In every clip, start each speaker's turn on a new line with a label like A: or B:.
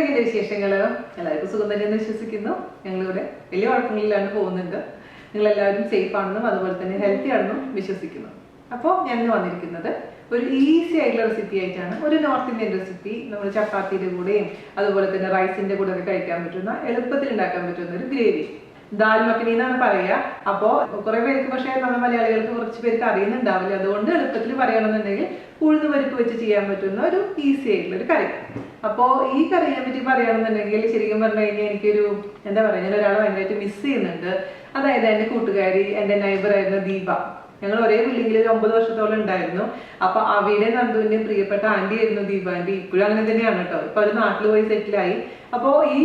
A: എന്തൊക്കെയുണ്ട് വിശേഷങ്ങൾ? എല്ലാവർക്കും സുഖം തന്നെയെന്ന് വിശ്വസിക്കുന്നു. ഞങ്ങളിവിടെ വലിയ കുഴപ്പങ്ങളില്ലാണ്ട് പോകുന്നുണ്ട്. നിങ്ങളെല്ലാവരും സേഫ് ആണെന്നും അതുപോലെ തന്നെ ഹെൽത്തി ആണെന്നും വിശ്വസിക്കുന്നു. അപ്പോൾ ഞാൻ ഇന്ന് വന്നിരിക്കുന്നത് ഒരു ഈസി ആയിട്ടുള്ള റെസിപ്പി ആയിട്ടാണ്. ഒരു നോർത്ത് ഇന്ത്യൻ റെസിപ്പി. നമ്മൾ ചപ്പാത്തിയുടെ കൂടെയും അതുപോലെ തന്നെ റൈസിന്റെ കൂടെ ഒക്കെ കഴിക്കാൻ പറ്റുന്ന, എളുപ്പത്തിൽ ഉണ്ടാക്കാൻ പറ്റുന്ന ഒരു ഗ്രേവി. ദാൽ മഖനി എന്നാണ് പറയുക. അപ്പോൾ കുറെ പേർക്ക്, പക്ഷേ നമ്മൾ മലയാളികൾക്ക് കുറച്ച് പേർക്ക് അറിയുന്നുണ്ടാവില്ല. അതുകൊണ്ട് എളുപ്പത്തിൽ പറയണമെന്നുണ്ടെങ്കിൽ ഉഴുന്ന് പരിപ്പ് വെച്ച് ചെയ്യാൻ പറ്റുന്ന ഒരു ഈസി ആയിട്ടുള്ള ഒരു കറി. അപ്പോൾ ഈ കറിയെ പറ്റി പറയുകയാണെന്നുണ്ടെങ്കിൽ ശരിക്കും പറഞ്ഞു കഴിഞ്ഞാൽ എനിക്കൊരു എന്താ പറയുക, ഞാൻ ഒരാളെ ഭയങ്കരമായിട്ട് മിസ് ചെയ്യുന്നുണ്ട്. അതായത് എൻ്റെ കൂട്ടുകാരി, എൻ്റെ നൈബർ ആയിരുന്ന ദീപ. ഞങ്ങൾ ഒരേ ബിൽഡിങ്ങിൽ ഒരു 9 വർഷത്തോളം ഉണ്ടായിരുന്നു. അപ്പൊ അവിടെ നന്ദുവിന്റെ പ്രിയപ്പെട്ട ആന്റി ആയിരുന്നു ദീപ ആന്റി. ഇപ്പോഴും അങ്ങനെ തന്നെയാണ് കേട്ടോ. ഇപ്പൊ അവര് നാട്ടിൽ പോയി സെറ്റിലായി. അപ്പോ ഈ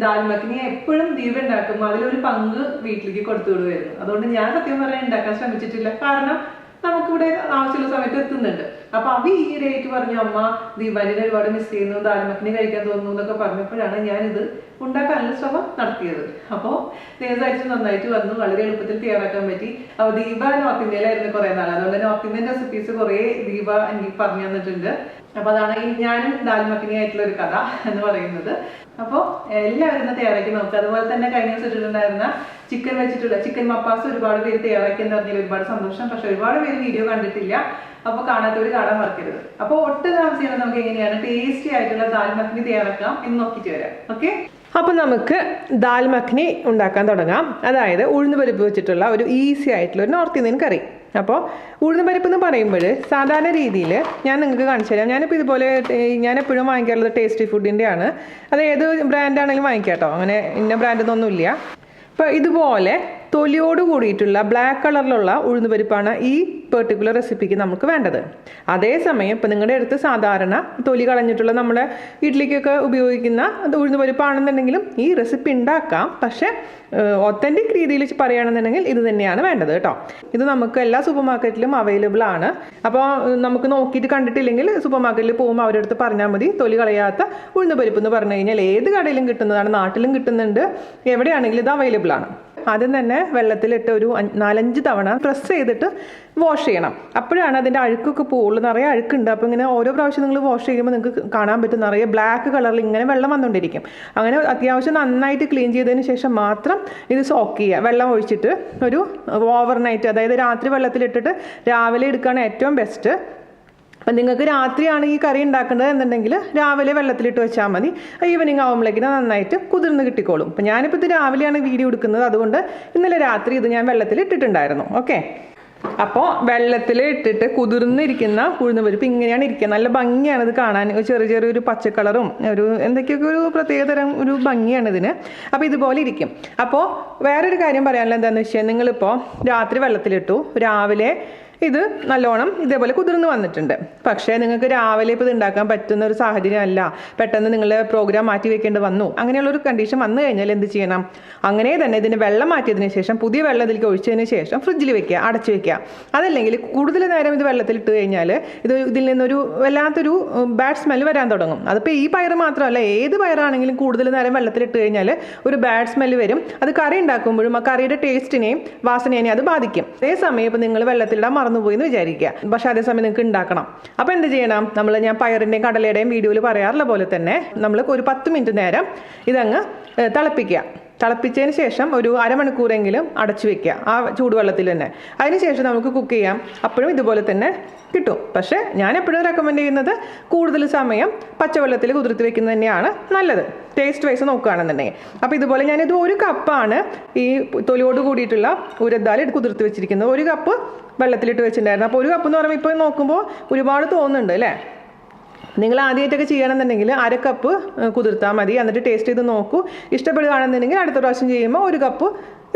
A: ദാൽ മഖനി എപ്പോഴും ദീപ ഉണ്ടാക്കുമ്പോൾ അതിലൊരു പങ്ക് വീട്ടിലേക്ക് കൊടുത്തു വിടുമായിരുന്നു. അതുകൊണ്ട് ഞാൻ സത്യം പറയാൻ ഉണ്ടാക്കാൻ ശ്രമിച്ചിട്ടില്ല. കാരണം നമുക്കിവിടെ ആവശ്യമുള്ള സമയത്ത് എത്തുന്നുണ്ട്. അപ്പൊ അവ ഈ ഡേറ്റ് പറഞ്ഞു, അമ്മ ദീപാന്റിനെ ഒരുപാട് മിസ് ചെയ്യുന്നു, ദാൽ മഖനി കഴിക്കാൻ തോന്നുന്നു എന്നൊക്കെ പറഞ്ഞപ്പോഴാണ് ഞാനിത് ഉണ്ടാക്കാനുള്ള ശ്രമം നടത്തിയത്. അപ്പോൾ നേതായിട്ട് നന്നായിട്ട് വന്നു, വളരെ എളുപ്പത്തിൽ തയ്യാറാക്കാൻ പറ്റി. അപ്പോൾ ദീപ നോർത്ത് ഇന്ത്യയിലായിരുന്നു കുറെ നാൾ. അതുകൊണ്ട് നോർത്ത് ഇന്ത്യൻ റെസിപ്പീസ് കുറെ ദീപ എനിക്ക് പറഞ്ഞു തന്നിട്ടുണ്ട്. അപ്പൊ അതാണ് ഞാനും ദാൽ മഖനി ആയിട്ടുള്ള ഒരു കഥ എന്ന് പറയുന്നത്. അപ്പോൾ എല്ലാവരും തയ്യാറാക്കി നോക്കുക. അതുപോലെ തന്നെ കഴിഞ്ഞ ദിവസം ഇട്ടിട്ടുണ്ടായിരുന്ന ചിക്കൻ വെച്ചിട്ടുള്ള ചിക്കൻ മപ്പാസ് ഒരുപാട് പേര് തയ്യാറാക്കി എന്ന് പറഞ്ഞാൽ ഒരുപാട് സന്തോഷം. പക്ഷെ ഒരുപാട് പേര് വീഡിയോ കണ്ടിട്ടില്ല. അപ്പൊ കാണാത്തവര് കാണാൻ മറക്കരുത്. അപ്പൊ ഒട്ടും താമസിയാണ് നമുക്ക് എങ്ങനെയാണ് ടേസ്റ്റി ആയിട്ടുള്ള ദാൽ മഖനി തയ്യാറാക്കാം എന്ന് നോക്കിയിട്ട് വരാം. ഓക്കെ, അപ്പോൾ നമുക്ക് ദാൽ മഖനി ഉണ്ടാക്കാൻ തുടങ്ങാം. അതായത് ഉഴുന്ന് പരിപ്പ് വെച്ചിട്ടുള്ള ഒരു ഈസി ആയിട്ടുള്ള ഒരു നോർത്ത് ഇന്ത്യൻ കറി. അപ്പോൾ ഉഴുന്ന് പരിപ്പ് എന്ന് പറയുമ്പോൾ സാധാരണ രീതിയിൽ ഞാൻ നിങ്ങൾക്ക് കാണിച്ചു തരാം. ഞാനിപ്പോൾ ഇതുപോലെ ഞാൻ എപ്പോഴും വാങ്ങിക്കാറുള്ളത് ടേസ്റ്റി ഫുഡിൻ്റെ ആണ്. അത് ഏത് ബ്രാൻഡാണെങ്കിലും വാങ്ങിക്കാം കേട്ടോ. അങ്ങനെ ഇന്ന ബ്രാൻഡൊന്നുമില്ല. അപ്പോൾ ഇതുപോലെ തൊലിയോട് കൂടിയിട്ടുള്ള ബ്ലാക്ക് കളറിലുള്ള ഉഴുന്ന് പരിപ്പാണ് ഈ പെർട്ടിക്കുലർ റെസിപ്പിക്ക് നമുക്ക് വേണ്ടത്. അതേസമയം ഇപ്പം നിങ്ങളുടെ അടുത്ത് സാധാരണ തൊലി കളഞ്ഞിട്ടുള്ള നമ്മുടെ ഇഡ്ലിക്കൊക്കെ ഉപയോഗിക്കുന്ന ഉഴുന്ന് പരിപ്പാണെന്നുണ്ടെങ്കിലും ഈ റെസിപ്പി ഉണ്ടാക്കാം. പക്ഷേ ഒത്തൻറ്റിക് രീതിയിൽ പറയുകയാണെന്നുണ്ടെങ്കിൽ ഇത് തന്നെയാണ് വേണ്ടത് കേട്ടോ. ഇത് നമുക്ക് എല്ലാ സൂപ്പർ മാർക്കറ്റിലും അവൈലബിൾ ആണ്. അപ്പോൾ നമുക്ക് നോക്കിയിട്ട് കണ്ടിട്ടില്ലെങ്കിൽ സൂപ്പർ മാർക്കറ്റിൽ പോകുമ്പോൾ അവരുടെ അടുത്ത് പറഞ്ഞാൽ മതി തൊലി കളയാത്ത ഉഴുന്ന് പരിപ്പ് എന്ന് പറഞ്ഞു കഴിഞ്ഞാൽ ഏത് കടയിലും കിട്ടുന്നതാണ്, നാട്ടിലും കിട്ടുന്നുണ്ട്, എവിടെയാണെങ്കിലും ഇത് അവൈലബിൾ ആണ്. ആദ്യം തന്നെ വെള്ളത്തിലിട്ട് ഒരു 4-5 തവണ പ്രസ് ചെയ്തിട്ട് വാഷ് ചെയ്യണം. അപ്പോഴാണ് അതിൻ്റെ അഴുക്കൊക്കെ പോകുള്ളൂ. നിറയെ അഴുക്കുണ്ട്. അപ്പോൾ ഇങ്ങനെ ഓരോ പ്രാവശ്യം നിങ്ങൾ വാഷ് ചെയ്യുമ്പോൾ നിങ്ങൾക്ക് കാണാൻ പറ്റും നിറയെ ബ്ലാക്ക് കളറിൽ ഇങ്ങനെ വെള്ളം വന്നുകൊണ്ടിരിക്കും. അങ്ങനെ അത്യാവശ്യം നന്നായിട്ട് ക്ലീൻ ചെയ്തതിന് ശേഷം മാത്രം ഇത് സോക്ക് ചെയ്യുക. വെള്ളം ഒഴിച്ചിട്ട് ഒരു ഓവർനൈറ്റ്, അതായത് രാത്രി വെള്ളത്തിലിട്ടിട്ട് രാവിലെ എടുക്കുകയാണ് ഏറ്റവും ബെസ്റ്റ്. അപ്പം നിങ്ങൾക്ക് രാത്രിയാണ് ഈ കറി ഉണ്ടാക്കേണ്ടത് എന്നുണ്ടെങ്കിൽ രാവിലെ വെള്ളത്തിലിട്ട് വെച്ചാൽ മതി. ഈവനിങ് ആകുമ്പോഴേക്കിന് നന്നായിട്ട് കുതിർന്ന് കിട്ടിക്കോളും. അപ്പം ഞാനിപ്പോൾ ഇത് രാവിലെയാണ് വീഡിയോ എടുക്കുന്നത്. അതുകൊണ്ട് ഇന്നലെ രാത്രി ഇത് ഞാൻ വെള്ളത്തിൽ ഇട്ടിട്ടുണ്ടായിരുന്നു. ഓക്കെ, അപ്പോൾ വെള്ളത്തിൽ ഇട്ടിട്ട് കുതിർന്നിരിക്കുന്ന ഉഴുന്ന് പരിപ്പ് ഇങ്ങനെയാണ് ഇരിക്കുക. നല്ല ഭംഗിയാണ് ഇത് കാണാൻ. ചെറിയൊരു പച്ചക്കളറും ഒരു എന്തൊക്കെയൊക്കെ ഒരു പ്രത്യേകതരം ഒരു ഭംഗിയാണ് ഇതിന്. അപ്പോൾ ഇതുപോലെ ഇരിക്കും. അപ്പോൾ വേറൊരു കാര്യം പറയാനുള്ളത് എന്താണെന്ന് വെച്ചാൽ, നിങ്ങളിപ്പോൾ രാത്രി വെള്ളത്തിലിട്ടു, രാവിലെ ഇത് നല്ലോണം ഇതേപോലെ കുതിർന്ന് വന്നിട്ടുണ്ട്. പക്ഷേ നിങ്ങൾക്ക് രാവിലെ ഇപ്പോൾ ഇത് ഉണ്ടാക്കാൻ പറ്റുന്ന ഒരു സാഹചര്യമല്ല. പെട്ടെന്ന് നിങ്ങൾ പ്രോഗ്രാം മാറ്റി വെക്കേണ്ടി വന്നു. അങ്ങനെയുള്ളൊരു കണ്ടീഷൻ വന്നു കഴിഞ്ഞാൽ എന്ത് ചെയ്യണം? അങ്ങനെ തന്നെ ഇതിന് വെള്ളം മാറ്റിയതിന് ശേഷം പുതിയ വെള്ളം ഇതിലേക്ക് ഒഴിച്ചതിന് ശേഷം ഫ്രിഡ്ജിൽ വെക്കുക, അടച്ചു വെക്കുക. അതല്ലെങ്കിൽ കൂടുതൽ നേരം ഇത് വെള്ളത്തിലിട്ട് കഴിഞ്ഞാൽ ഇതിൽ നിന്നൊരു വല്ലാത്തൊരു ബാഡ് സ്മെല്ല് വരാൻ തുടങ്ങും. അതിപ്പോൾ ഈ പയർ മാത്രമല്ല, ഏത് പയറാണെങ്കിലും കൂടുതൽ നേരം വെള്ളത്തിലിട്ട് കഴിഞ്ഞാൽ ഒരു ബാഡ് സ്മെല്ല് വരും. അത് കറി ഉണ്ടാക്കുമ്പോഴും ആ കറിയുടെ ടേസ്റ്റിനെയും വാസനേനെയും അത് ബാധിക്കും. അതേസമയം ഇപ്പോൾ നിങ്ങൾ വെള്ളത്തിലിടാൻ മറന്നുപോയി എന്ന് വിചാരിക്കുക. പക്ഷേ അതേസമയം നിങ്ങൾക്ക് ഉണ്ടാക്കണം. അപ്പോൾ എന്ത് ചെയ്യണം? ഞാൻ പയറിൻ്റെയും കടലയുടെയും വീഡിയോയിൽ പറയാറുള്ള പോലെ തന്നെ നമ്മൾ ഒരു 10 മിനിറ്റ് നേരം ഇതങ്ങ് തിളപ്പിക്കുക. തിളപ്പിച്ചതിന് ശേഷം ഒരു അരമണിക്കൂറെങ്കിലും അടച്ചു വെക്കുക ആ ചൂടുവെള്ളത്തിൽ തന്നെ. അതിനുശേഷം നമുക്ക് കുക്ക് ചെയ്യാം. അപ്പോഴും ഇതുപോലെ തന്നെ കിട്ടും. പക്ഷേ ഞാൻ എപ്പോഴും റെക്കമെൻഡ് ചെയ്യുന്നത് കൂടുതൽ സമയം പച്ചവെള്ളത്തിൽ കുതിർത്ത് വെക്കുന്നത് തന്നെയാണ് നല്ലത്, ടേസ്റ്റ് വൈസ് നോക്കുകയാണെന്നുണ്ടെങ്കിൽ. അപ്പോൾ ഇതുപോലെ ഞാനിത് 1 കപ്പാണ് ഈ തൊലിയോട് കൂടിയിട്ടുള്ള ഉരദാൽ കുതിർത്ത് വെച്ചിരിക്കുന്നത്. 1 കപ്പ് വെള്ളത്തിലിട്ട് വെച്ചിട്ടുണ്ടായിരുന്നു. അപ്പോൾ 1 കപ്പ് എന്ന് പറയുമ്പോൾ ഇപ്പോൾ നോക്കുമ്പോൾ ഒരുപാട് തോന്നുന്നുണ്ട് അല്ലേ? നിങ്ങൾ ആദ്യമായിട്ടൊക്കെ ചെയ്യണമെന്നുണ്ടെങ്കിൽ 1/2 കപ്പ് കുതിർത്താൽ മതി. എന്നിട്ട് ടേസ്റ്റ് ചെയ്ത് നോക്കൂ. ഇഷ്ടപ്പെടുകയാണെന്നുണ്ടെങ്കിൽ അടുത്ത പ്രാവശ്യം ചെയ്യുമ്പോൾ 1 കപ്പ്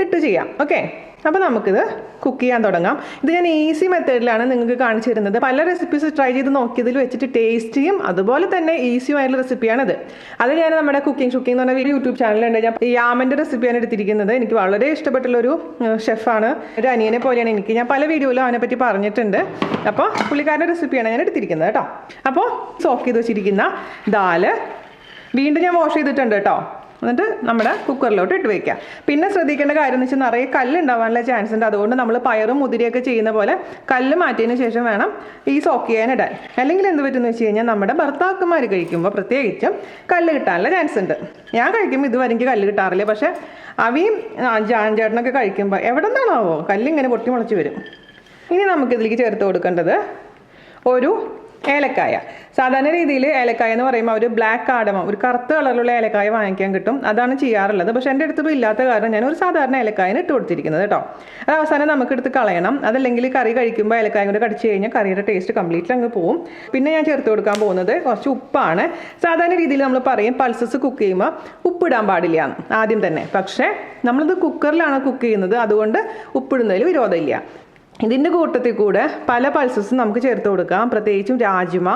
A: ഇട്ട് ചെയ്യാം. ഓക്കെ, അപ്പോൾ നമുക്കിത് കുക്ക് ചെയ്യാൻ തുടങ്ങാം. ഇത് ഞാൻ ഈസി മെത്തേഡിലാണ് നിങ്ങൾക്ക് കാണിച്ചു തരുന്നത്. പല റെസിപ്പീസ് ട്രൈ ചെയ്ത് നോക്കിയതിൽ വെച്ചിട്ട് ടേസ്റ്റിയും അതുപോലെ തന്നെ ഈസിയുമായിട്ടുള്ള റെസിപ്പിയാണിത്. അത് ഞാൻ നമ്മുടെ കുക്കിംഗ് എന്ന് പറഞ്ഞ യൂട്യൂബ് ചാനലുണ്ട്. ഞാൻ യാമൻ്റെ റെസിപ്പിയാണ് എടുത്തിരിക്കുന്നത്. എനിക്ക് വളരെ ഇഷ്ടപ്പെട്ടുള്ളൊരു ഷെഫാണ്. ഒരു അനിയനെ പോലെയാണ് എനിക്ക്. ഞാൻ പല വീഡിയോയിലും അവനെപ്പറ്റി പറഞ്ഞിട്ടുണ്ട്. അപ്പോൾ പുള്ളിക്കാരൻ്റെ റെസിപ്പിയാണ് ഞാൻ എടുത്തിരിക്കുന്നത് കേട്ടോ. അപ്പോൾ സോക്ക് ചെയ്ത് വെച്ചിരിക്കുന്ന ദാല് വീണ്ടും ഞാൻ വാഷ് ചെയ്തിട്ടുണ്ട് കേട്ടോ. എന്നിട്ട് നമ്മുടെ കുക്കറിലോട്ട് ഇട്ട് വെക്കുക. പിന്നെ ശ്രദ്ധിക്കേണ്ട കാര്യം എന്ന് വെച്ചാൽ നിറയെ കല്ലുണ്ടാവാനുള്ള ചാൻസ് ഉണ്ട്. അതുകൊണ്ട് നമ്മൾ പയറും മുതിരിയൊക്കെ ചെയ്യുന്ന പോലെ കല്ല് മാറ്റിയതിന് ശേഷം വേണം ഈ സോക്ക് ചെയ്യാനിടാൻ. അല്ലെങ്കിൽ എന്ത് പറ്റുമെന്ന് വെച്ച് കഴിഞ്ഞാൽ നമ്മുടെ ഭർത്താക്കന്മാർ കഴിക്കുമ്പോൾ പ്രത്യേകിച്ചും കല്ല് കിട്ടാനുള്ള ചാൻസ് ഉണ്ട്. ഞാൻ കഴിക്കുമ്പോൾ ഇതുവരെ എനിക്ക് കല്ല് കിട്ടാറില്ല. പക്ഷേ അവയും ചേട്ടനൊക്കെ കഴിക്കുമ്പോൾ എവിടെ നിന്നാണാവോ കല്ലിങ്ങനെ പൊട്ടി മുളച്ച് വരും. ഇനി നമുക്കിതിലേക്ക് ചേർത്ത് കൊടുക്കേണ്ടത് ഒരു ഏലക്കായ. സാധാരണ രീതിയിൽ ഏലക്കായ എന്ന് പറയുമ്പോൾ ഒരു ബ്ലാക്ക് കാർഡമം, ഒരു കറുത്ത കളറിലുള്ള ഏലക്കായ വാങ്ങിക്കാൻ കിട്ടും. അതാണ് ചെയ്യാറുള്ളത്. പക്ഷേ എൻ്റെ അടുത്ത് ഇല്ലാത്ത കാരണം ഞാൻ ഒരു സാധാരണ ഏലക്കായന് ഇട്ട് കൊടുത്തിരിക്കുന്നത് കേട്ടോ. അത് അവസാനം നമുക്ക് എടുത്ത് കളയണം. അതല്ലെങ്കിൽ കറി കഴിക്കുമ്പോൾ ഏലക്കായ കൂടെ കടിച്ചു കഴിഞ്ഞാൽ കറിയുടെ ടേസ്റ്റ് കംപ്ലീറ്റ്ലി അങ്ങ് പോവും. പിന്നെ ഞാൻ ചേർത്ത് കൊടുക്കാൻ പോകുന്നത് കുറച്ച് ഉപ്പാണ്. സാധാരണ രീതിയിൽ നമ്മൾ പറയും പൾസസ് കുക്ക് ചെയ്യുമ്പോൾ ഉപ്പിടാൻ പാടില്ല ആദ്യം തന്നെ. പക്ഷേ നമ്മളിത് കുക്കറിലാണ് കുക്ക് ചെയ്യുന്നത്, അതുകൊണ്ട് ഉപ്പിടുന്നതിൽ വിരോധമില്ല. ഇതിൻ്റെ കൂട്ടത്തിൽ കൂടെ പല പൾസസും നമുക്ക് ചേർത്ത് കൊടുക്കാം. പ്രത്യേകിച്ചും രാജ്മ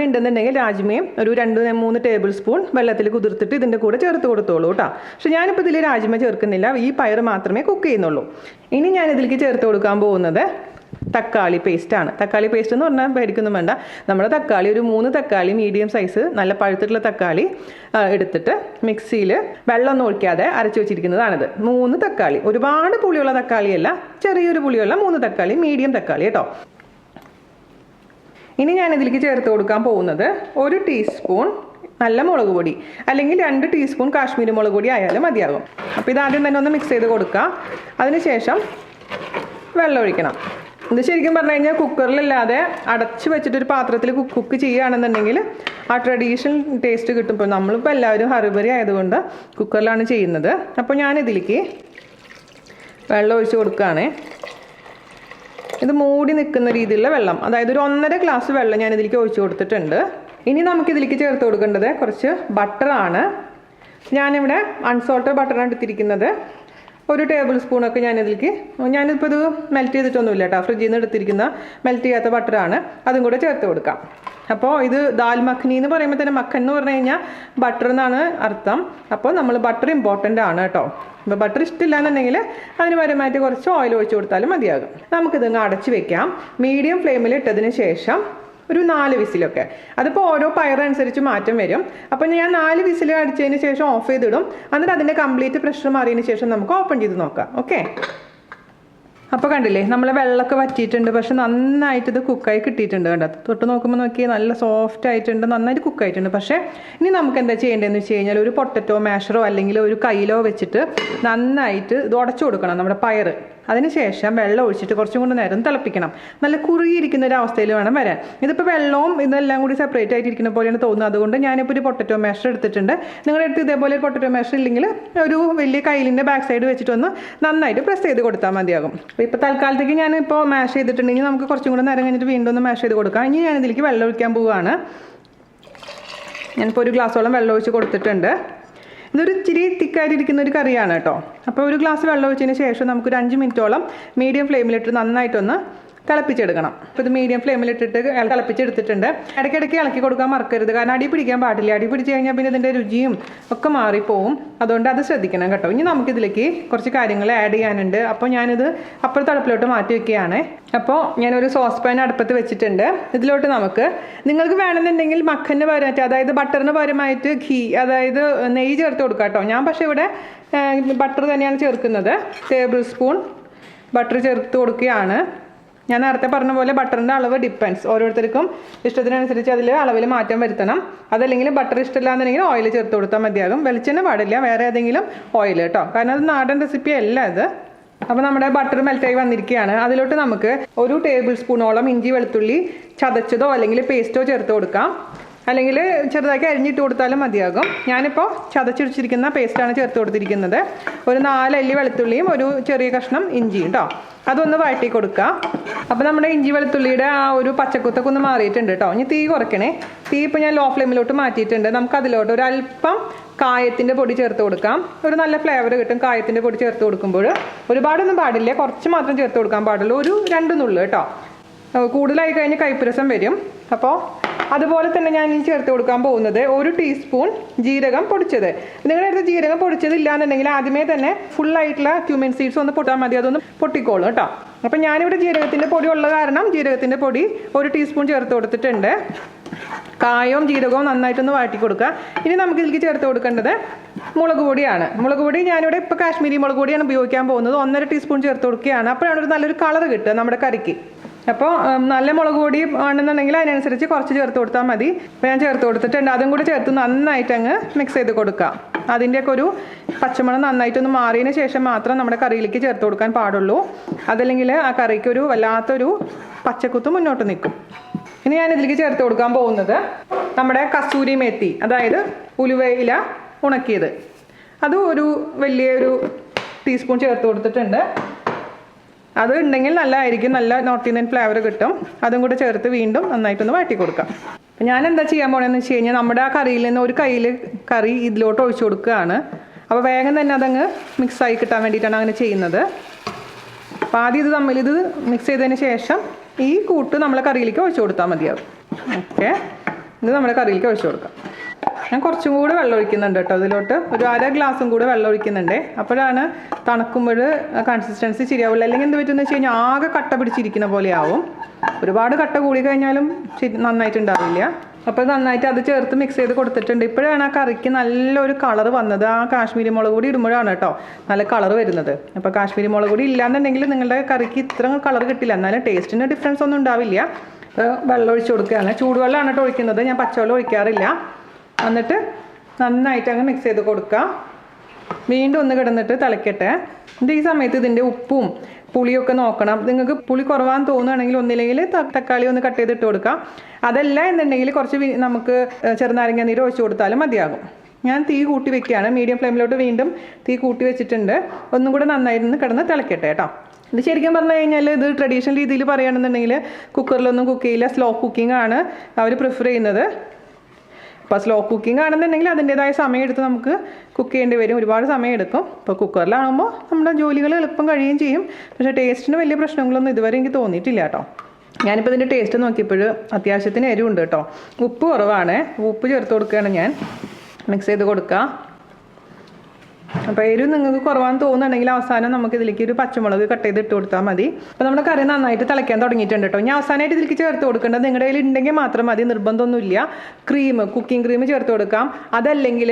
A: ഉണ്ടെന്നുണ്ടെങ്കിൽ രാജ്മയും ഒരു 2-3 ടേബിൾ സ്പൂൺ വെള്ളത്തിൽ കുതിർത്തിട്ട് ഇതിൻ്റെ കൂടെ ചേർത്ത് കൊടുത്തോളൂ കേട്ടോ. പക്ഷെ ഞാനിപ്പോൾ ഇതിൽ രാജ്മ ചേർക്കുന്നില്ല, ഈ പയർ മാത്രമേ കുക്ക് ചെയ്യുന്നുള്ളൂ. ഇനി ഞാൻ ഇതിലേക്ക് ചേർത്ത് കൊടുക്കാൻ പോകുന്നത് തക്കാളി പേസ്റ്റാണ്. തക്കാളി പേസ്റ്റ് എന്ന് പറഞ്ഞാൽ പേടിക്കൊന്നും വേണ്ട. നമ്മുടെ തക്കാളി ഒരു 3 തക്കാളി മീഡിയം സൈസ് നല്ല പഴുത്തിട്ടുള്ള തക്കാളി എടുത്തിട്ട് മിക്സിയിൽ വെള്ളമൊന്നും ഒഴിക്കാതെ അരച്ചു വെച്ചിരിക്കുന്നതാണിത്. 3 തക്കാളി, ഒരുപാട് പുളിയുള്ള തക്കാളിയല്ല, ചെറിയൊരു പുളിയുള്ള 3 തക്കാളി, മീഡിയം തക്കാളി കേട്ടോ. ഇനി ഞാൻ ഇതിലേക്ക് ചേർത്ത് കൊടുക്കാൻ പോകുന്നത് 1 ടീസ്പൂൺ നല്ല മുളക് പൊടി, അല്ലെങ്കിൽ 2 ടീസ്പൂൺ കാശ്മീരി മുളക് പൊടി ആയാലും മതിയാകും. അപ്പോൾ ഇതാദ്യം തന്നെ ഒന്ന് മിക്സ് ചെയ്ത് കൊടുക്കുക. അതിനുശേഷം വെള്ളം ഒഴിക്കണം. ഇത് ശരിക്കും പറഞ്ഞു കഴിഞ്ഞാൽ കുക്കറിലില്ലാതെ അടച്ച് വെച്ചിട്ടൊരു പാത്രത്തിൽ കുക്ക് ചെയ്യുകയാണെന്നുണ്ടെങ്കിൽ ആ ട്രഡീഷണൽ ടേസ്റ്റ് കിട്ടും. ഇപ്പോൾ നമ്മളിപ്പോൾ എല്ലാവരും ഹറിബറി ആയതുകൊണ്ട് കുക്കറിലാണ് ചെയ്യുന്നത്. അപ്പോൾ ഞാനിതിലേക്ക് വെള്ളം ഒഴിച്ച് കൊടുക്കുകയാണ്. ഇത് മൂടി നിൽക്കുന്ന രീതിയിലുള്ള വെള്ളം, അതായത് ഒരു 1.5 ഗ്ലാസ് വെള്ളം ഞാൻ ഇതിലേക്ക് ഒഴിച്ച് കൊടുത്തിട്ടുണ്ട്. ഇനി നമുക്കിതിലേക്ക് ചേർത്ത് കൊടുക്കേണ്ടത് കുറച്ച് ബട്ടറാണ്. ഞാനിവിടെ അൺസോൾട്ടഡ് ബട്ടറാണ് എടുത്തിരിക്കുന്നത്. 1 ടേബിൾ സ്പൂണൊക്കെ ഞാനിപ്പോൾ ഇത് മെൽറ്റ് ചെയ്തിട്ടൊന്നുമില്ല കേട്ടോ, ഫ്രിഡ്ജിൽ നിന്ന് എടുത്തിരിക്കുന്ന മെൽറ്റ് ചെയ്യാത്ത ബട്ടറാണ്. അതും കൂടെ ചേർത്ത് കൊടുക്കാം. അപ്പോൾ ഇത് ദാൽ മഖ്നി എന്ന് പറയുമ്പോൾ തന്നെ മഖൻ എന്ന് പറഞ്ഞു കഴിഞ്ഞാൽ ബട്ടർ എന്നാണ് അർത്ഥം. അപ്പോൾ നമ്മൾ ബട്ടർ ഇമ്പോർട്ടൻ്റ് ആണ് കേട്ടോ. അപ്പോൾ ബട്ടർ ഇഷ്ടമില്ല എന്നുണ്ടെങ്കിൽ അതിന് പരമായിട്ട് കുറച്ച് ഓയിൽ ഒഴിച്ച് കൊടുത്താലും മതിയാകും. നമുക്കിതങ്ങ് അടച്ച് വെക്കാം. മീഡിയം ഫ്ലെയിമിൽ ഇട്ടതിന് ശേഷം ഒരു 4 വിസിലൊക്കെ, അതിപ്പോൾ ഓരോ പയറനുസരിച്ച് മാറ്റം വരും. അപ്പോൾ ഞാൻ 4 വിസിൽ അടിച്ചതിന് ശേഷം ഓഫ് ചെയ്തിടും. എന്നിട്ട് അതിൻ്റെ കംപ്ലീറ്റ് പ്രഷർ മാറിയതിന് ശേഷം നമുക്ക് ഓപ്പൺ ചെയ്ത് നോക്കാം. ഓക്കെ, അപ്പോൾ കണ്ടില്ലേ നമ്മളെ വെള്ളമൊക്കെ വറ്റിയിട്ടുണ്ട്. പക്ഷെ നന്നായിട്ട് ഇത് കുക്കായി കിട്ടിയിട്ടുണ്ട്. കണ്ടോ, തൊട്ട് നോക്കുമ്പോൾ നോക്കിയാൽ നല്ല സോഫ്റ്റ് ആയിട്ടുണ്ട്, നന്നായിട്ട് കുക്കായിട്ടുണ്ട്. പക്ഷേ ഇനി നമുക്ക് എന്താ ചെയ്യേണ്ടതെന്ന് വെച്ച് കഴിഞ്ഞാൽ ഒരു പൊട്ടറ്റോ മാഷറോ അല്ലെങ്കിൽ ഒരു കയ്യിലോ വെച്ചിട്ട് നന്നായിട്ട് ഇത് ഉടച്ചു കൊടുക്കണം നമ്മുടെ പയർ. അതിനുശേഷം വെള്ളം ഒഴിച്ചിട്ട് കുറച്ചും കൂടി നേരം തിളപ്പിക്കണം. നല്ല കുറുകിയിരിക്കുന്ന ഒരു അവസ്ഥയിൽ വേണം വരാൻ. ഇതിപ്പോൾ വെള്ളവും ഇതെല്ലാം കൂടി സെപ്പറേറ്റ് ആയിട്ടിരിക്കുന്ന പോലെയാണ് തോന്നുന്നത്. അതുകൊണ്ട് ഞാനിപ്പോൾ ഒരു പൊട്ടറ്റോ മാഷർ എടുത്തിട്ടുണ്ട്. നിങ്ങളുടെ അടുത്ത് ഇതേപോലെ ഒരു പൊട്ടറ്റോ മാഷർ ഇല്ലെങ്കിൽ ഒരു വലിയ കയ്യിലിൻ്റെ ബാക്ക് സൈഡ് വെച്ചിട്ടൊന്ന് നന്നായിട്ട് പ്രസ് ചെയ്ത് കൊടുത്താൽ മതിയാകും. ഇപ്പോൾ തൽക്കാലത്തേക്ക് ഞാനിപ്പോൾ മാഷ് ചെയ്തിട്ടുണ്ടെങ്കിൽ നമുക്ക് കുറച്ചും കൂടി നേരം കഴിഞ്ഞിട്ട് വീണ്ടും ഒന്ന് മാഷ് ചെയ്ത് കൊടുക്കാം. ഇനി ഞാനിതിലേക്ക് വെള്ളം ഒഴിക്കാൻ പോവുകയാണ്. ഞാനിപ്പോൾ 1 ഗ്ലാസോളം വെള്ളം ഒഴിച്ച് കൊടുത്തിട്ടുണ്ട്. ഇതൊരു ഇച്ചിരി തിക്കായിട്ടിരിക്കുന്ന ഒരു കറിയാണ് കേട്ടോ. അപ്പോൾ 1 ഗ്ലാസ് വെള്ളം ഒഴിച്ചതിന് ശേഷം നമുക്കൊരു 5 മിനിറ്റോളം മീഡിയം ഫ്ലെയിമിലിട്ട് നന്നായിട്ടൊന്ന് തിളപ്പിച്ചെടുക്കണം. അപ്പോൾ ഇത് മീഡിയം ഫ്ലെയിമിലിട്ടിട്ട് തിളപ്പിച്ചെടുത്തിട്ടുണ്ട്. ഇടയ്ക്കിടയ്ക്ക് ഇളക്കി കൊടുക്കാൻ മറക്കരുത്, കാരണം അടി പിടിക്കാൻ പാടില്ല. അടി പിടിച്ച് കഴിഞ്ഞാൽ പിന്നെ ഇതിൻ്റെ രുചിയും ഒക്കെ മാറിപ്പോവും. അതുകൊണ്ട് അത് ശ്രദ്ധിക്കണം കേട്ടോ. ഇനി നമുക്കിതിലേക്ക് കുറച്ച് കാര്യങ്ങൾ ആഡ് ചെയ്യാനുണ്ട്. അപ്പോൾ ഞാനിത് അപ്പുറത്തെ അടുപ്പിലോട്ട് മാറ്റി വയ്ക്കുകയാണ്. അപ്പോൾ ഞാനൊരു സോസ് പാൻ അടുപ്പത്ത് വെച്ചിട്ടുണ്ട്. ഇതിലോട്ട് നിങ്ങൾക്ക് വേണമെന്നുണ്ടെങ്കിൽ മഖന് പകരമായിട്ട്, അതായത് ബട്ടറിന് പകരമായിട്ട് ഘീ, അതായത് നെയ്യ് ചേർത്ത് കൊടുക്കാം കേട്ടോ. ഞാൻ പക്ഷേ ഇവിടെ ബട്ടർ തന്നെയാണ് ചേർക്കുന്നത്. ടേബിൾ സ്പൂൺ ബട്ടർ ചേർത്ത് കൊടുക്കുകയാണ്. ഞാൻ നേരത്തെ പറഞ്ഞ പോലെ ബട്ടറിൻ്റെ അളവ് ഡിപ്പെൻസ്, ഓരോരുത്തർക്കും ഇഷ്ടത്തിനനുസരിച്ച് അതിൽ അളവിൽ മാറ്റം വരുത്തണം. അതല്ലെങ്കിൽ ബട്ടർ ഇഷ്ടമില്ല എന്നുണ്ടെങ്കിൽ ഓയിൽ ചേർത്ത് കൊടുത്താൽ മതിയാകും. വെളിച്ചെണ്ണ പാടില്ല, വേറെ ഏതെങ്കിലും ഓയിൽ കേട്ടോ, കാരണം അത് നാടൻ റെസിപ്പി അല്ല ഇത്. അപ്പോൾ നമ്മുടെ ബട്ടർ മെൽറ്റായി വന്നിരിക്കുകയാണ്. അതിലോട്ട് നമുക്ക് 1 ടേബിൾ സ്പൂണോളം ഇഞ്ചി വെളുത്തുള്ളി ചതച്ചതോ അല്ലെങ്കിൽ പേസ്റ്റോ ചേർത്ത് കൊടുക്കാം. അല്ലെങ്കിൽ ചെറുതാക്കി അരിഞ്ഞിട്ട് കൊടുത്താലും മതിയാകും. ഞാനിപ്പോൾ ചതച്ചിടിച്ചിരിക്കുന്ന പേസ്റ്റാണ് ചേർത്ത് കൊടുത്തിരിക്കുന്നത്. ഒരു 4 അല്ലി വെളുത്തുള്ളിയും ഒരു ചെറിയ കഷ്ണം ഇഞ്ചിയും കേട്ടോ. അതൊന്ന് വഴറ്റി കൊടുക്കുക. അപ്പോൾ നമ്മുടെ ഇഞ്ചി വെളുത്തുള്ളിയുടെ ആ ഒരു പച്ചക്കുത്തൊക്കെ ഒന്ന് മാറിയിട്ടുണ്ട് കേട്ടോ. ഇനി തീ കുറയ്ക്കണേ. തീ ഇപ്പോൾ ഞാൻ ലോ ഫ്ലെയിമിലോട്ട് മാറ്റിയിട്ടുണ്ട്. നമുക്ക് അതിലോട്ട് ഒരു അല്പം കായത്തിൻ്റെ പൊടി ചേർത്ത് കൊടുക്കാം. ഒരു നല്ല ഫ്ലേവർ കിട്ടും കായത്തിൻ്റെ പൊടി ചേർത്ത് കൊടുക്കുമ്പോൾ. ഒരുപാടൊന്നും പാടില്ല, കുറച്ച് മാത്രം ചേർത്ത് കൊടുക്കാൻ പാടുള്ളൂ. ഒരു 2 നുള്ളു കേട്ടോ. കൂടുതലായി കഴിഞ്ഞ് കയ്പ്പുരസം വരും. അപ്പോൾ അതുപോലെ തന്നെ ഞാൻ ഇനി ചേർത്ത് കൊടുക്കാൻ പോകുന്നത് 1 ടീസ്പൂൺ ജീരകം പൊടിച്ചത്. നിങ്ങളുടെ അടുത്ത് ജീരകം പൊടിച്ചതില്ല എന്നുണ്ടെങ്കിൽ ആദ്യമേ തന്നെ ഫുള്ളായിട്ടുള്ള ക്യൂമിൻ സീഡ്സ് ഒന്ന് പൊട്ടാൽ മതി, അതൊന്ന് പൊട്ടിക്കോളും കേട്ടോ. അപ്പം ഞാനിവിടെ ജീരകത്തിൻ്റെ പൊടി ഉള്ള കാരണം ജീരകത്തിൻ്റെ പൊടി 1 ടീസ്പൂൺ ചേർത്ത് കൊടുത്തിട്ടുണ്ട്. കായവും ജീരകവും നന്നായിട്ടൊന്ന് വാട്ടി കൊടുക്കുക. ഇനി നമുക്ക് ഇതിലേക്ക് ചേർത്ത് കൊടുക്കേണ്ടത് മുളക് പൊടിയാണ്. മുളക് പൊടി ഞാനിവിടെ ഇപ്പോൾ കാശ്മീരി മുളക് പൊടിയാണ് ഉപയോഗിക്കാൻ പോകുന്നത്. 1.5 ടീസ്പൂൺ ചേർത്ത് കൊടുക്കുകയാണ്. അപ്പോഴാണ് ഒരു നല്ലൊരു കളർ കിട്ടുക നമ്മുടെ കറിക്ക്. അപ്പോൾ നല്ല മുളക് പൊടി ആണെന്നുണ്ടെങ്കിൽ അതിനനുസരിച്ച് കുറച്ച് ചേർത്ത് കൊടുത്താൽ മതി. അപ്പോൾ ഞാൻ ചേർത്ത് കൊടുത്തിട്ടുണ്ട്. അതും കൂടി ചേർത്ത് നന്നായിട്ട് അങ്ങ് മിക്സ് ചെയ്ത് കൊടുക്കാം. അതിൻ്റെയൊക്കെ ഒരു പച്ചമണം നന്നായിട്ടൊന്ന് മാറിയതിന് ശേഷം മാത്രം നമ്മുടെ കറിയിലേക്ക് ചേർത്ത് കൊടുക്കാൻ പാടുള്ളൂ. അതല്ലെങ്കിൽ ആ കറിക്ക് ഒരു വല്ലാത്തൊരു പച്ചക്കുത്ത് മുന്നോട്ട് നിൽക്കും. ഇനി ഞാൻ ഇതിലേക്ക് ചേർത്ത് കൊടുക്കാൻ പോകുന്നത് നമ്മുടെ കസൂരി മേത്തി, അതായത് ഉലുവയില ഉണക്കിയത്. അത് ഒരു വലിയൊരു ടീസ്പൂൺ ചേർത്ത് കൊടുത്തിട്ടുണ്ട്. അത് ഉണ്ടെങ്കിൽ നല്ലതായിരിക്കും, നല്ല നോർത്ത് ഇന്ത്യൻ ഫ്ലേവർ കിട്ടും. അതും കൂടെ ചേർത്ത് വീണ്ടും നന്നായിട്ടൊന്ന് വാട്ടി കൊടുക്കാം. അപ്പം ഞാൻ എന്താ ചെയ്യാൻ പോകണമെന്ന് വെച്ച് കഴിഞ്ഞാൽ നമ്മുടെ ആ കറിയിൽ നിന്ന് ഒരു കയ്യിൽ കറി ഇതിലോട്ട് ഒഴിച്ചു കൊടുക്കുകയാണ്. അപ്പോൾ വേഗം തന്നെ അതങ്ങ് മിക്സായി കിട്ടാൻ വേണ്ടിയിട്ടാണ് അങ്ങനെ ചെയ്യുന്നത്. അപ്പോൾ ആദ്യം ഇത് മിക്സ് ചെയ്തതിന് ശേഷം ഈ കൂട്ട് നമ്മളെ കറിയിലേക്ക് ഒഴിച്ചു കൊടുത്താൽ മതിയാവും. ഓക്കെ, ഇത് നമ്മുടെ കറിയിലേക്ക് ഒഴിച്ചു കൊടുക്കാം. ഞാൻ കുറച്ചും കൂടെ വെള്ളം ഒഴിക്കുന്നുണ്ട് കേട്ടോ. ഇതിലോട്ട് ഒരു 1/2 ഗ്ലാസും കൂടെ വെള്ളം ഒഴിക്കുന്നുണ്ട്. അപ്പോഴാണ് തണുക്കുമ്പോൾ കൺസിസ്റ്റൻസി ശരിയാവില്ല. അല്ലെങ്കിൽ എന്ത് പറ്റുമെന്ന് വെച്ച് കഴിഞ്ഞാൽ ആകെ കട്ട പിടിച്ചിരിക്കുന്ന പോലെ ആവും. ഒരുപാട് കട്ട കൂടി കഴിഞ്ഞാലും നന്നായിട്ടുണ്ടാവില്ല. അപ്പോൾ നന്നായിട്ട് അത് ചേർത്ത് മിക്സ് ചെയ്ത് കൊടുത്തിട്ടുണ്ട്. ഇപ്പോഴാണ് ആ കറിക്ക് നല്ലൊരു കളർ വന്നത്. ആ കാശ്മീരി മുളക് പൊടി ഇടുമ്പോഴാണ് കേട്ടോ നല്ല കളർ വരുന്നത്. അപ്പോൾ കാശ്മീരി മുളക് പൊടി ഇല്ലാന്നുണ്ടെങ്കിൽ നിങ്ങളുടെ കറിക്ക് ഇത്ര കളർ കിട്ടില്ല. എന്നാലും ടേസ്റ്റിന് ഡിഫറൻസ് ഒന്നും ഉണ്ടാവില്ല. അപ്പോൾ വെള്ളം ഒഴിച്ച് കൊടുക്കുകയാണ്. ചൂടുവെള്ളമാണ് കേട്ടോ ഒഴിക്കുന്നത്, ഞാൻ പച്ചവെള്ളം ഒഴിക്കാറില്ല. എന്നിട്ട് നന്നായിട്ട് അങ്ങ് മിക്സ് ചെയ്ത് കൊടുക്കുക. വീണ്ടും ഒന്ന് കിടന്നിട്ട് തിളയ്ക്കട്ടെ. ഈ സമയത്ത് ഇതിൻ്റെ ഉപ്പും പുളിയൊക്കെ നോക്കണം. നിങ്ങൾക്ക് പുളി കുറവാന്ന് തോന്നുകയാണെങ്കിൽ ഒന്നില്ലെങ്കിൽ തക്കാളി ഒന്ന് കട്ട് ചെയ്തിട്ട് കൊടുക്കാം. അതല്ല എന്നുണ്ടെങ്കിൽ കുറച്ച് നമുക്ക് ചെറുനാരങ്ങ നീര് ഒഴിച്ചു കൊടുത്താലും മതിയാകും. ഞാൻ തീ കൂട്ടി വെക്കുകയാണ്. മീഡിയം ഫ്ലെയിമിലോട്ട് വീണ്ടും തീ കൂട്ടി വെച്ചിട്ടുണ്ട്. ഒന്നും കൂടെ നന്നായിരുന്നു കിടന്ന് തിളയ്ക്കട്ടെ കേട്ടോ. ഇത് ശരിക്കും പറഞ്ഞു കഴിഞ്ഞാൽ ഇത് ട്രഡീഷണൽ രീതിയിൽ പറയുകയാണെന്നുണ്ടെങ്കിൽ കുക്കറിലൊന്നും കുക്ക് ചെയ്യില്ല. സ്ലോ കുക്കിംഗ് ആണ് അവർ പ്രിഫർ ചെയ്യുന്നത്. അപ്പോൾ സ്ലോ കുക്കിംഗ് ആണെന്നുണ്ടെങ്കിൽ അതിൻ്റേതായ സമയം എടുത്ത് നമുക്ക് കുക്ക് ചെയ്യേണ്ടി വരും. ഒരുപാട് സമയം എടുക്കും. ഇപ്പോൾ കുക്കറിലാകുമ്പോൾ നമ്മുടെ ജോലികൾ എളുപ്പം കഴിയുകയും ചെയ്യും. പക്ഷേ ടേസ്റ്റിന് വലിയ പ്രശ്നങ്ങളൊന്നും ഇതുവരെ എനിക്ക് തോന്നിയിട്ടില്ല കേട്ടോ. ഞാനിപ്പോൾ ഇതിൻ്റെ ടേസ്റ്റ് നോക്കിയപ്പോൾ അത്യാവശ്യത്തിന് എരിവുണ്ട് കേട്ടോ. ഉപ്പ് കുറവാണ്. ഉപ്പ് ചേർത്ത് കൊടുക്കുകയാണ് ഞാൻ. മിക്സ് ചെയ്ത് കൊടുക്കുക. അപ്പോൾ എരിവ് നിങ്ങൾക്ക് കുറവാന്ന് തോന്നുന്നുണ്ടെങ്കിൽ അവസാനം നമുക്ക് ഇതിലേക്ക് ഒരു പച്ചമുളക് കട്ട് ചെയ്ത് ഇട്ട് കൊടുത്താൽ മതി. അപ്പോൾ നമ്മുടെ കറി നന്നായിട്ട് തിളയ്ക്കാൻ തുടങ്ങിയിട്ടുണ്ട് കേട്ടോ. ഞാൻ അവസാനമായിട്ട് ഇതിലേക്ക് ചേർത്ത് കൊടുക്കേണ്ടത് നിങ്ങളുടെ കയ്യിൽ ഉണ്ടെങ്കിൽ മാത്രം മതി, നിർബന്ധമൊന്നുമില്ല. കുക്കിംഗ് ക്രീം ചേർത്ത് കൊടുക്കാം. അതല്ലെങ്കിൽ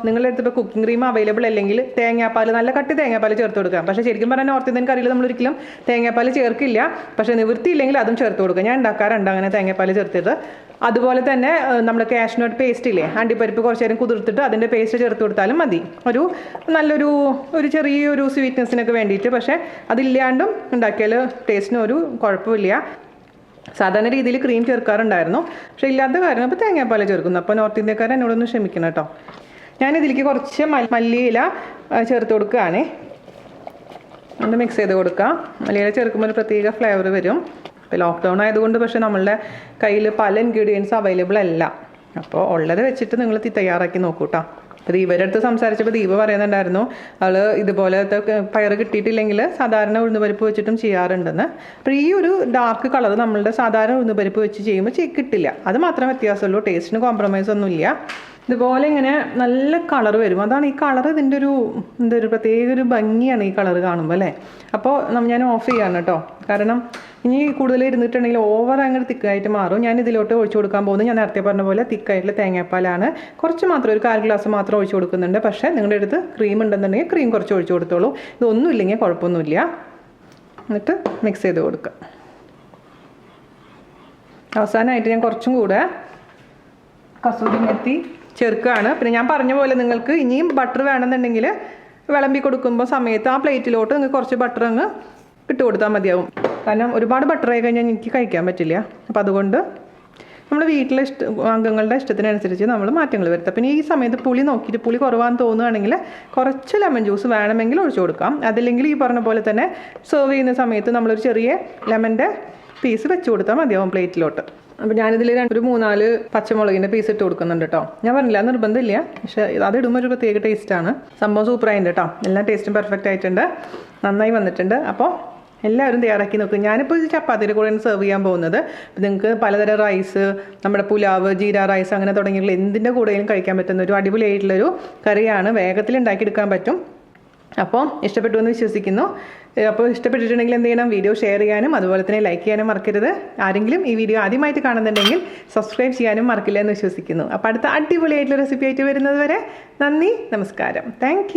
A: നിങ്ങളുടെ അടുത്ത് ഇപ്പോൾ കുക്കിംഗ് ക്രീം അവൈലബിൾ അല്ലെങ്കിൽ തേങ്ങാപ്പാൽ, നല്ല കട്ടി തേങ്ങാപ്പാൽ ചേർത്ത് കൊടുക്കാം. പക്ഷേ ശരിക്കും പറഞ്ഞാൽ നോർത്ത് ഇന്ത്യൻ കറിയിൽ നമ്മൾ ഒരിക്കലും തേങ്ങാപ്പാൽ ചേർക്കില്ല. പക്ഷേ നിവൃത്തിയില്ലെങ്കിൽ അതും ചേർത്ത് കൊടുക്കുക. ഞാൻ ഉണ്ടാക്കാറുണ്ട് അങ്ങനെ തേങ്ങാപ്പാൽ ചേർത്തിട്ട്. അതുപോലെ തന്നെ നമ്മുടെ കാഷ്നട്ട് പേസ്റ്റ് ഇല്ലേ, അണ്ടിപ്പരിപ്പ് കുറച്ച് നേരം കുതിർത്തിട്ട് അതിൻ്റെ പേസ്റ്റ് ചേർത്ത് കൊടുത്താലും മതി. നല്ലൊരു ചെറിയൊരു സ്വീറ്റ്നെസ്സിനൊക്കെ വേണ്ടിയിട്ട്. പക്ഷേ അതില്ലാണ്ടും ഉണ്ടാക്കിയാൽ ടേസ്റ്റിന് ഒരു കുഴപ്പമില്ല. സാധാരണ രീതിയിൽ ക്രീം ചേർക്കാറുണ്ടായിരുന്നു, പക്ഷേ ഇല്ലാത്ത കാര്യം അപ്പോൾ തേങ്ങാപ്പാൽ ചേർക്കുന്നു. അപ്പോൾ നോർത്ത് ഇന്ത്യക്കാർ എന്നോടൊന്ന് ക്ഷമിക്കണം കേട്ടോ. ഞാനിതിലേക്ക് കുറച്ച് മല്ലിയില ചേർത്ത് കൊടുക്കുകയാണേ. ഒന്ന് മിക്സ് ചെയ്ത് കൊടുക്കുക. മല്ലിയില ചേർക്കുമ്പോൾ ഒരു പ്രത്യേക ഫ്ലേവർ വരും. ഇപ്പോൾ ലോക്ക്ഡൗൺ ആയതുകൊണ്ട് പക്ഷേ നമ്മളുടെ കയ്യിൽ പല ഇൻഗ്രീഡിയൻസ് അവൈലബിൾ അല്ല. അപ്പോൾ ഉള്ളത് വെച്ചിട്ട് നിങ്ങൾ തയ്യാറാക്കി നോക്കൂ കേട്ടോ. അപ്പോൾ ദീപയുടെ അടുത്ത് സംസാരിച്ചപ്പോൾ ദീപ പറയുന്നുണ്ടായിരുന്നു അവൾ ഇതുപോലത്തെ പയർ കിട്ടിയിട്ടില്ലെങ്കിൽ സാധാരണ ഉഴുന്നുപരിപ്പ് വെച്ചിട്ടും ചെയ്യാറുണ്ടെന്ന്. അപ്പോൾ ഈ ഒരു ഡാർക്ക് കളർ നമ്മളുടെ സാധാരണ ഉഴുന്നുപരിപ്പ് വെച്ച് ചെയ്യുമ്പോൾ കിട്ടില്ല. അത് മാത്രമേ വ്യത്യാസമുള്ളൂ. ടേസ്റ്റിന് കോംപ്രമൈസ് ഒന്നുമില്ല. ഇതുപോലെ ഇങ്ങനെ നല്ല കളർ വരും. അതാണ് ഈ കളർ ഇതിൻ്റെ ഒരു പ്രത്യേക ഒരു ഭംഗിയാണ് ഈ കളർ കാണുമ്പോൾ അല്ലേ. അപ്പോൾ ഞാൻ ഓഫ് ചെയ്യാണ് കേട്ടോ. കാരണം ഇനി കൂടുതൽ ഇരുന്നിട്ടുണ്ടെങ്കിൽ ഓവർ അങ്ങനെ തിക്കായിട്ട് മാറും. ഞാൻ ഇതിലോട്ട് ഒഴിച്ചു കൊടുക്കാൻ പോകുന്നത് ഞാൻ നേരത്തെ പറഞ്ഞ പോലെ തിക്കായിട്ടുള്ള തേങ്ങാപ്പാലാണ്. കുറച്ച് മാത്രം ഒരു 1/4 ഗ്ലാസ് മാത്രം ഒഴിച്ചു കൊടുക്കുന്നുണ്ട്. പക്ഷേ നിങ്ങളുടെ അടുത്ത് ക്രീം ഉണ്ടെന്നുണ്ടെങ്കിൽ ക്രീം കുറച്ച് ഒഴിച്ചു കൊടുത്തോളൂ. ഇതൊന്നും ഇല്ലെങ്കിൽ കുഴപ്പമൊന്നുമില്ല. എന്നിട്ട് മിക്സ് ചെയ്ത് കൊടുക്കുക. അവസാനമായിട്ട് ഞാൻ കുറച്ചും കൂടെ കസൂരി മെത്തി ചേർക്കുകയാണ്. പിന്നെ ഞാൻ പറഞ്ഞ പോലെ നിങ്ങൾക്ക് ഇനിയും ബട്ടർ വേണമെന്നുണ്ടെങ്കിൽ വിളമ്പി കൊടുക്കുമ്പോൾ സമയത്ത് ആ പ്ലേറ്റിലോട്ട് നിങ്ങൾക്ക് കുറച്ച് ബട്ടർ അങ്ങ് ഇട്ട് കൊടുത്താൽ മതിയാവും. കാരണം ഒരുപാട് ബട്ടർ ആയി കഴിഞ്ഞാൽ എനിക്ക് കഴിക്കാൻ പറ്റില്ല. അപ്പോൾ അതുകൊണ്ട് നമ്മൾ വീട്ടിലെ അംഗങ്ങളുടെ ഇഷ്ടത്തിനനുസരിച്ച് നമ്മൾ മാറ്റങ്ങൾ വരുത്താം. പിന്നെ ഈ സമയത്ത് പുളി നോക്കിയിട്ട് പുളി കുറവാന്ന് തോന്നുകയാണെങ്കിൽ കുറച്ച് ലെമൺ ജ്യൂസ് വേണമെങ്കിൽ ഒഴിച്ചു കൊടുക്കാം. അതല്ലെങ്കിൽ ഈ പറഞ്ഞ പോലെ തന്നെ സെർവ് ചെയ്യുന്ന സമയത്ത് നമ്മളൊരു ചെറിയ ലെമൻ്റെ പീസ് വെച്ച് കൊടുത്താൽ മതിയാവും പ്ലേറ്റിലോട്ട്. അപ്പോൾ ഞാനിതിൽ ഒരു 3-4 പച്ചമുളകിൻ്റെ പീസ് ഇട്ട് കൊടുക്കുന്നുണ്ട് കേട്ടോ. ഞാൻ പറഞ്ഞില്ല നിർബന്ധമില്ല, പക്ഷേ അതിടുമ്പോൾ ഒരു പ്രത്യേക ടേസ്റ്റാണ്. സംഭവം സൂപ്പറായിട്ടുണ്ട് കേട്ടോ. എല്ലാ ടേസ്റ്റും പെർഫെക്റ്റ് ആയിട്ടുണ്ട്, നന്നായി വന്നിട്ടുണ്ട്. അപ്പോൾ എല്ലാവരും തയ്യാറാക്കി നോക്കും. ഞാനിപ്പോൾ ഇത് ചപ്പാത്തിയുടെ കൂടെയാണ് സെർവ് ചെയ്യാൻ പോകുന്നത്. നിങ്ങൾക്ക് പലതരം റൈസ്, നമ്മുടെ പുലാവ്, ജീര റൈസ് അങ്ങനെ തുടങ്ങിയുള്ള എന്തിൻ്റെ കൂടെയും കഴിക്കാൻ പറ്റുന്ന ഒരു അടിപൊളിയായിട്ടുള്ളൊരു കറിയാണ്. വേഗത്തിൽ ഉണ്ടാക്കിയെടുക്കാൻ പറ്റും. അപ്പോൾ ഇഷ്ടപ്പെട്ടു എന്ന് വിശ്വസിക്കുന്നു. അപ്പോൾ ഇഷ്ടപ്പെട്ടിട്ടുണ്ടെങ്കിൽ എന്ത് ചെയ്യണം, വീഡിയോ ഷെയർ ചെയ്യാനും അതുപോലെ തന്നെ ലൈക്ക് ചെയ്യാനും മറക്കരുത്. ആരെങ്കിലും ഈ വീഡിയോ ആദ്യമായിട്ട് കാണുന്നുണ്ടെങ്കിൽ സബ്സ്ക്രൈബ് ചെയ്യാനും മറക്കില്ല എന്ന് വിശ്വസിക്കുന്നു. അപ്പോൾ അടുത്ത അടിപൊളിയായിട്ടുള്ള റെസിപ്പി ആയിട്ട് വരുന്നത് വരെ നന്ദി, നമസ്കാരം. താങ്ക്